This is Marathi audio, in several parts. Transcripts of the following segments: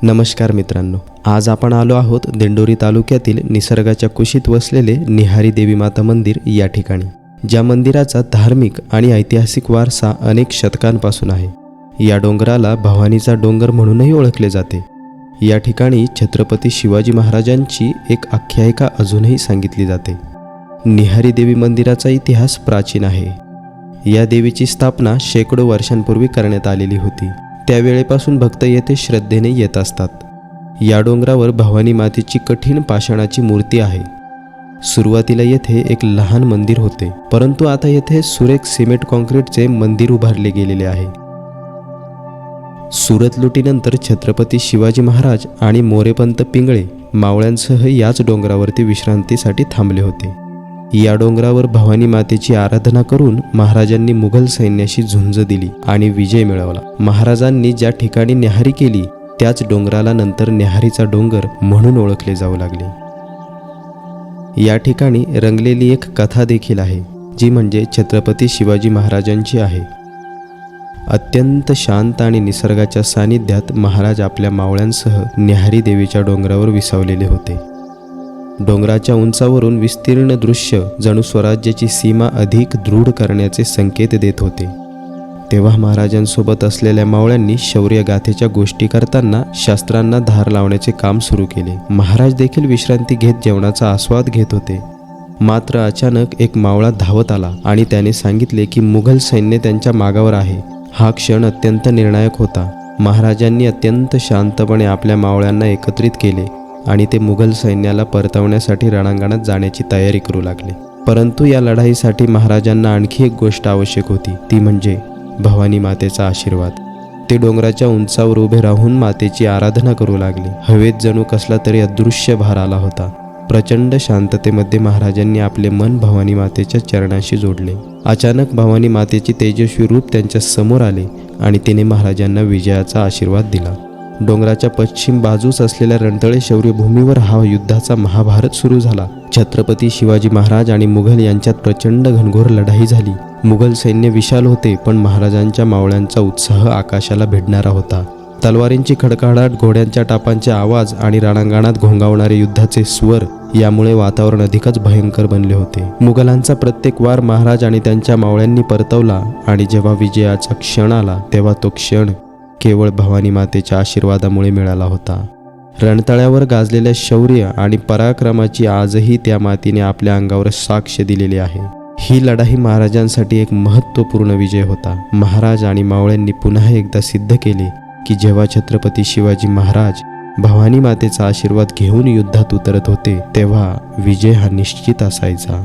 नमस्कार मित्रांनो, आज आपण आलो आहोत दिंडोरी तालुक्यातील निसर्गाच्या कुशीत वसलेले निहारी देवी माता मंदिर या ठिकाणी, ज्या मंदिराचा धार्मिक आणि ऐतिहासिक वारसा अनेक शतकांपासून आहे। या डोंगराला भवानीचा डोंगर म्हणूनही ओळखले जाते। या ठिकाणी छत्रपती शिवाजी महाराजांची एक आख्यायिका अजूनही सांगितली जाते। निहारी देवी मंदिराचा इतिहास प्राचीन आहे। या देवीची स्थापना शेकडो वर्षांपूर्वी करण्यात आलेली होती। त्यावेळेपासून भक्त येथे श्रद्धेने येत असतात। या डोंगरावर भवानी मातेची कठीण पाषाणाची मूर्ती आहे। सुरुवातीला येथे एक लहान मंदिर होते, परंतु आता येथे सुरेख सिमेंट कॉन्क्रीटचे मंदिर उभारले गेलेले आहे। सुरत लुटीनंतर छत्रपती शिवाजी महाराज आणि मोरेपंत पिंगळे मावळ्यांसह याच डोंगरावरती विश्रांतीसाठी थांबले होते। या डोंगरावर भवानी मातेची आराधना करून महाराजांनी मुघल सैन्याशी झुंज दिली आणि विजय मिळवला। महाराजांनी ज्या ठिकाणी न्याहारी केली त्याच डोंगराला नंतर न्याहारीचा डोंगर म्हणून ओळखले जाऊ लागले। या ठिकाणी रंगलेली एक कथा देखील आहे, जी म्हणजे छत्रपती शिवाजी महाराजांची आहे। अत्यंत शांत आणि निसर्गाच्या सानिध्यात महाराज आपल्या मावळ्यांसह न्याहारी देवीच्या डोंगरावर विसावलेले होते। डोंगराच्या उंचावरून विस्तीर्ण दृश्य जणू स्वराज्याची सीमा अधिक दृढ करण्याचे संकेत देत होते। तेव्हा महाराजांसोबत असलेल्या मावळ्यांनी शौर्य गाथेच्या गोष्टी करताना शास्त्रांना धार लावण्याचे काम सुरू केले। महाराज देखील विश्रांती घेत जेवणाचा आस्वाद घेत होते। मात्र अचानक एक मावळा धावत आला आणि त्याने सांगितले की मुघल सैन्य त्यांच्या मागावर आहे। हा क्षण अत्यंत निर्णायक होता। महाराजांनी अत्यंत शांतपणे आपल्या मावळ्यांना एकत्रित केले आणि ते मुघल सैन्याला परतवण्यासाठी रणांगणात जाण्याची तयारी करू लागले। परंतु या लढाईसाठी महाराजांना आणखी एक गोष्ट आवश्यक होती, ती म्हणजे भवानी मातेचा आशीर्वाद। ते डोंगराच्या उंचावर उभे राहून मातेची आराधना करू लागले। हवेत जणू कसला तरी अदृश्य भार आला होता। प्रचंड शांततेमध्ये महाराजांनी आपले मन भवानी मातेच्या चरणाशी जोडले। अचानक भवानी मातेचे तेजस्वी रूप त्यांच्या समोर आले आणि तिने महाराजांना विजयाचा आशीर्वाद दिला। डोंगराच्या पश्चिम बाजूस असलेल्या रणतळे शौर्यभूमीवर हा युद्धाचा महाभारत सुरू झाला। छत्रपती शिवाजी महाराज आणि मुघल यांच्यात प्रचंड घनघोर लढाई झाली। मुघल सैन्य विशाल होते, पण महाराजांच्या मावळ्यांचा उत्साह आकाशाला भिडणारा होता। तलवारींची खडखडाट, घोड्यांच्या टापांचे आवाज आणि रणांगणात घोंगावणारे युद्धाचे स्वर यामुळे वातावरण अधिकच भयंकर बनले होते। मुघलांचा प्रत्येक वार महाराज आणि त्यांच्या मावळ्यांनी परतवला आणि जेव्हा विजयाचा क्षण आला तेव्हा तो क्षण केवळ भवानी मातेच्या आशीर्वादामुळे मिळाला होता। रणतळ्यावर गाजलेल्या शौर्य आणि पराक्रमाची आजही त्या मातीने आपल्या अंगावर साक्ष दिलेली आहे। ही लढाई महाराजांसाठी एक महत्त्वपूर्ण विजय होता। महाराज आणि मावळ्यांनी पुन्हा एकदा सिद्ध केले की जेव्हा छत्रपती शिवाजी महाराज भवानी मातेचा आशीर्वाद घेऊन युद्धात उतरत होते तेव्हा विजय हा निश्चित असायचा।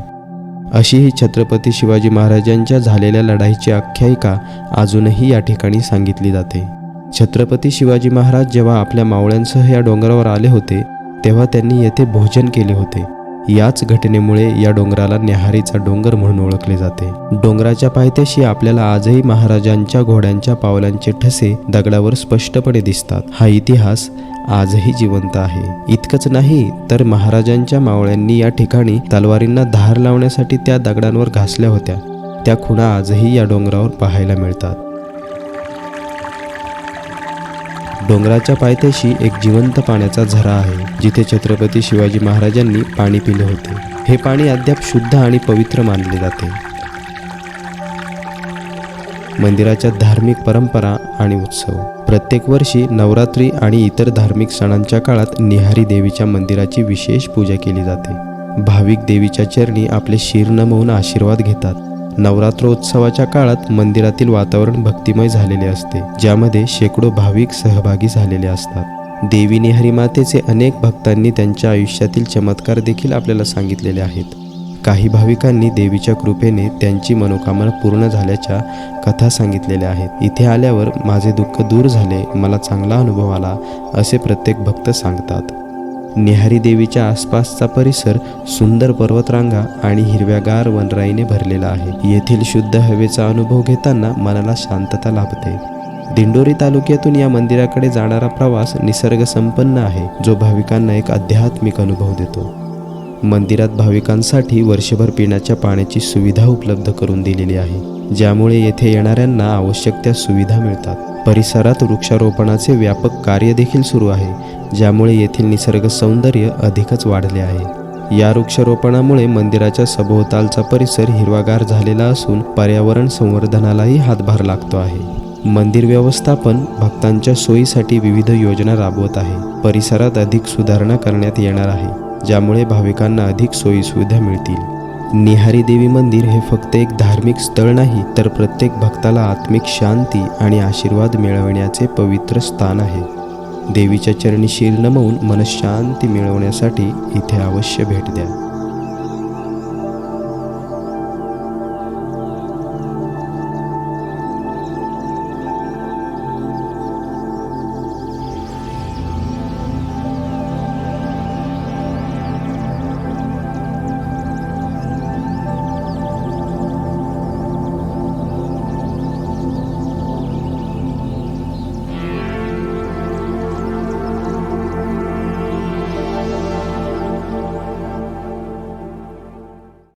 अशी ही छत्रपती शिवाजी महाराजांच्या झालेल्या लढाईची आख्यायिका अजूनही या ठिकाणी सांगितली जाते। छत्रपती शिवाजी महाराज जेव्हा आपल्या मावळ्यांसह या डोंगरावर आले होते तेव्हा त्यांनी येथे भोजन केले होते। याच घटनेमुळे या डोंगराला न्याहारीचा डोंगर म्हणून ओळखले जाते। डोंगराच्या पायथ्याशी आपल्याला आजही महाराजांच्या घोड्यांच्या पावलांचे ठसे दगडावर स्पष्टपणे दिसतात। हा इतिहास आजही जिवंत आहे। इतकंच नाही तर महाराजांच्या मावळ्यांनी या ठिकाणी तलवारींना धार लावण्यासाठी त्या दगडांवर घासल्या होत्या। त्या खुणा आजही या डोंगरावर पाहायला मिळतात। डोंगराच्या पायथ्याशी एक जिवंत पाण्याचा झरा आहे, जिथे छत्रपती शिवाजी महाराजांनी पाणी पिले होते। हे पाणी अद्याप शुद्ध आणि पवित्र मानले जाते। मंदिराच्या धार्मिक परंपरा आणि उत्सव। प्रत्येक वर्षी नवरात्री आणि इतर धार्मिक सणांच्या काळात निहारी देवीच्या मंदिराची विशेष पूजा केली जाते। भाविक देवीच्या चरणी आपले शिर नमवून आशीर्वाद घेतात। नवरात्रोत्सवाच्या काळात मंदिरातील वातावरण भक्तिमय झालेले असते, ज्यामध्ये शेकडो भाविक सहभागी झालेले असतात। देवी निहारी मातेचे अनेक भक्तांनी त्यांच्या आयुष्यातील चमत्कार देखील आपल्याला सांगितलेले आहेत। काही भाविकांनी देवीच्या कृपेने त्यांची मनोकामना पूर्ण झाल्याच्या कथा सांगितलेल्या आहेत। इथे आल्यावर माझे दुःख दूर झाले, मला चांगला अनुभव आला, असे प्रत्येक भक्त सांगतात। निहारी देवीच्या आसपासचा परिसर सुंदर पर्वतरांगा आणि हिरव्यागार वनराईने भरलेला आहे। येथील शुद्ध हवेचा अनुभव घेताना मनाला शांतता लाभते। दिंडोरी तालुक्यातून या मंदिराकडे जाणारा प्रवास निसर्ग संपन्न आहे, जो भाविकांना एक आध्यात्मिक अनुभव देतो। मंदिरात भाविकांसाठी वर्षभर पिण्याच्या पाण्याची सुविधा उपलब्ध करून दिलेली आहे, ज्यामुळे येथे येणाऱ्यांना आवश्यक त्या सुविधा मिळतात। परिसरात वृक्षारोपणाचे व्यापक कार्य देखील सुरू आहे, ज्यामुळे येथील निसर्ग सौंदर्य अधिकच वाढले आहे. या वृक्षारोपणामुळे मंदिराच्या सभोवतालचा परिसर हिरवागार झालेला असून पर्यावरण संवर्धनालाही हातभार लागतो आहे. मंदिर व्यवस्थापन भक्तांच्या सोयीसाठी विविध योजना राबवत आहे. परिसरात अधिक सुधारणा करण्यात येणार आहे, ज्यामुळे भाविकांना अधिक सोयीसुविधा मिळतील. निहारी देवी मंदिर हे फक्त एक धार्मिक स्थळ नाही, तर प्रत्येक भक्ताला आत्मिक शांती आणि आशीर्वाद मिळवण्याचे पवित्र स्थान आहे. देवीच्या चरणी शीर नमवून मनशांती मिळवण्यासाठी इथे अवश्य भेट द्या.